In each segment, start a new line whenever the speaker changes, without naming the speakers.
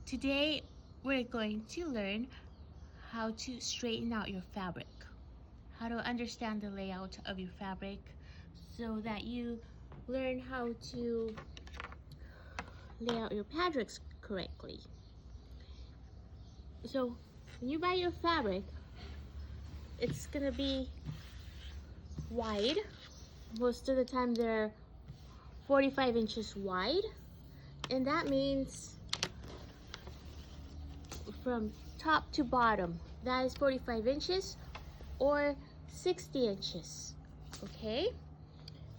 Today we're going to learn how to straighten out your fabric, how to understand the layout of your fabric so that you learn how to lay out your fabrics correctly. So when you buy your fabric, it's gonna be wide. Most of the time they're 45 inches wide, and that means from top to bottom, that is 45 inches or 60 inches. Okay,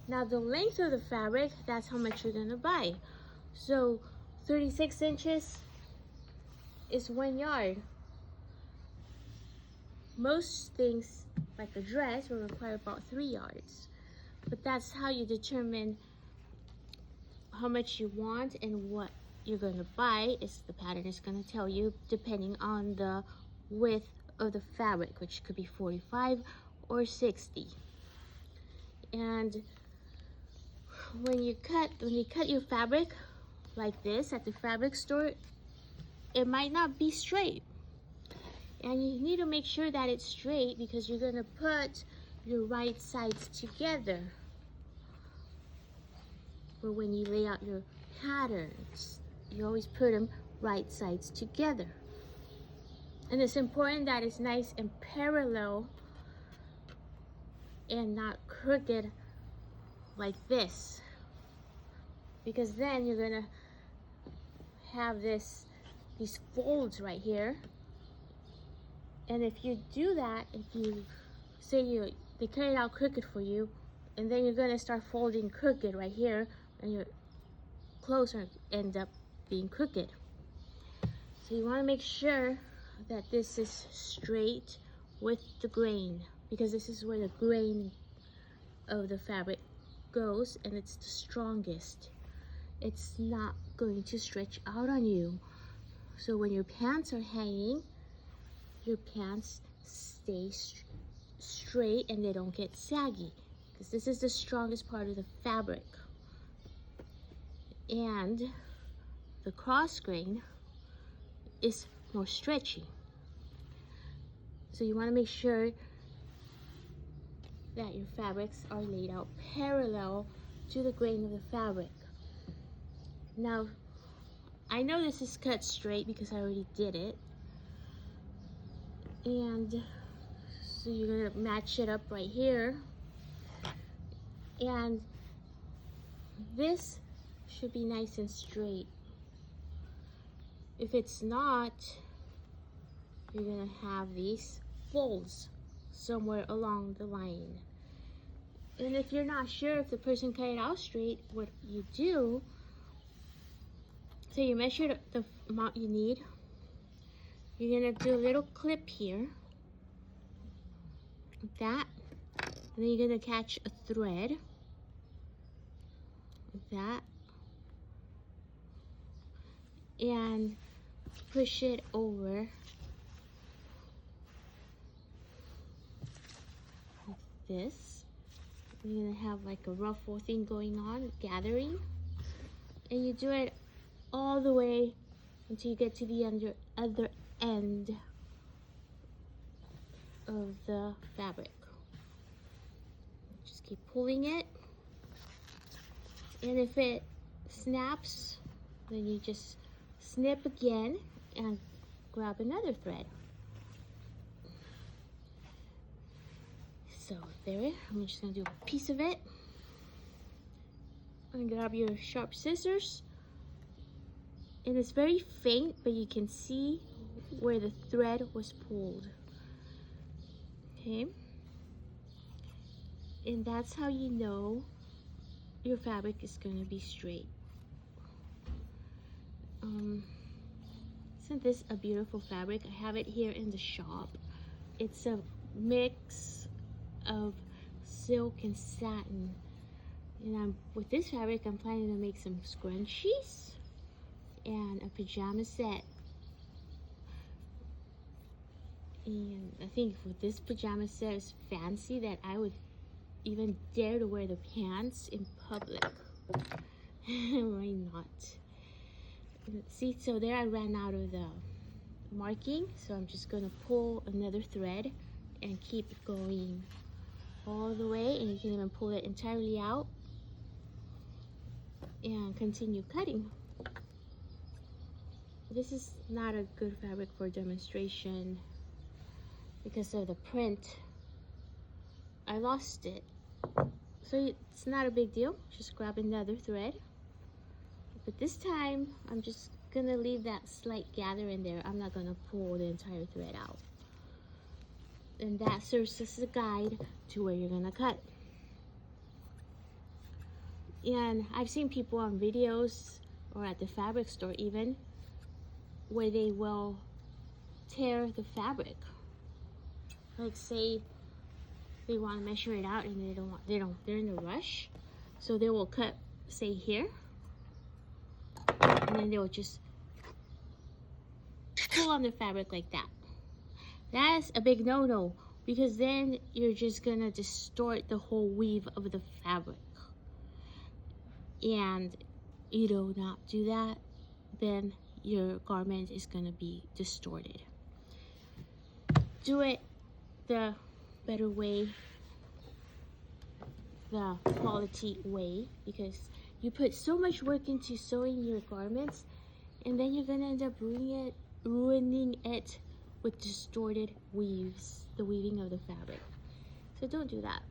now the length of the fabric, that's how much you're gonna buy. So 36 inches is 1 yard. Most things like a dress will require about 3 yards, but that's how you determine how much you want and what you're going to buy. Is the pattern is going to tell you depending on the width of the fabric, which could be 45 or 60. And when you cut your fabric like this at the fabric store, it might not be straight, and you need to make sure that it's straight because you're going to put your right sides together for when you lay out your patterns. You always put them right sides together, and it's important that it's nice and parallel and not crooked like this, because then you're gonna have these folds right here. And if you do that, if you say they cut it out crooked for you, and then you're gonna start folding crooked right here, and your clothes end up being crooked. So you want to make sure that this is straight with the grain, because this is where the grain of the fabric goes, and it's the strongest. It's not going to stretch out on you. So when your pants are hanging, your pants stay straight and they don't get saggy, because this is the strongest part of the fabric. And the cross grain is more stretchy. So you want to make sure that your fabrics are laid out parallel to the grain of the fabric. Now, I know this is cut straight because I already did it. And so you're gonna match it up right here. And this should be nice and straight. If it's not, you're gonna have these folds somewhere along the line. And if you're not sure if the person cut it out straight, what you do, so you measure the amount you need. You're gonna do a little clip here, like that, and then you're gonna catch a thread, like that, and push it over like this. You're gonna have like a ruffle thing going on, gathering, and you do it all the way until you get to the other end of the fabric. Just keep pulling it, and if it snaps, then you just snip again and grab another thread. So there, I'm just gonna do a piece of it. And grab your sharp scissors, and it's very faint, but you can see where the thread was pulled. Okay, and that's how you know your fabric is going to be straight. Isn't this a beautiful fabric? I have it here in the shop. It's a mix of silk and satin, and with this fabric I'm planning to make some scrunchies and a pajama set. And I think with this pajama set is fancy that I would even dare to wear the pants in public. Why not? See, so there I ran out of the marking, so I'm just gonna pull another thread and keep going all the way, and you can even pull it entirely out and continue cutting. This is not a good fabric for demonstration because of the print. I lost it, so it's not a big deal. Just grab another thread, but this time I'm just gonna leave that slight gather in there. I'm not gonna pull the entire thread out, and that serves as a guide to where you're gonna cut. And I've seen people on videos or at the fabric store even where they will tear the fabric. Like say they want to measure it out and they're in a rush, so they will cut, say here, and then they will just pull on the fabric like that. That's a big no-no, because then you're just gonna distort the whole weave of the fabric. And you do not do that, then your garment is gonna be distorted. Do it the better way, the quality way, because you put so much work into sewing your garments, and then you're gonna end up ruining it with distorted weaves, the weaving of the fabric. So don't do that.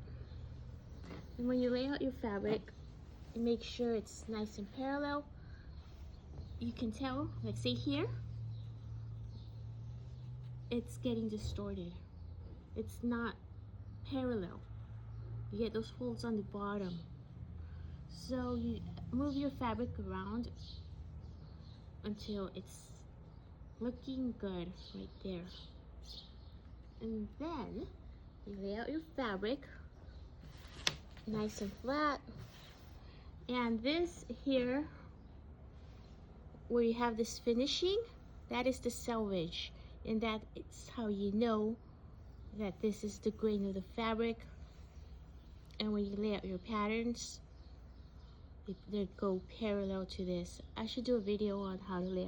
And when you lay out your fabric, make sure it's nice and parallel. You can tell, like say here, it's getting distorted. It's not parallel. You get those folds on the bottom. So you move your fabric around until it's looking good right there. And then you lay out your fabric nice and flat. And this here, where you have this finishing, that is the selvage. And that is how you know that this is the grain of the fabric. And when you lay out your patterns, they go parallel to this. I should do a video on how to lay out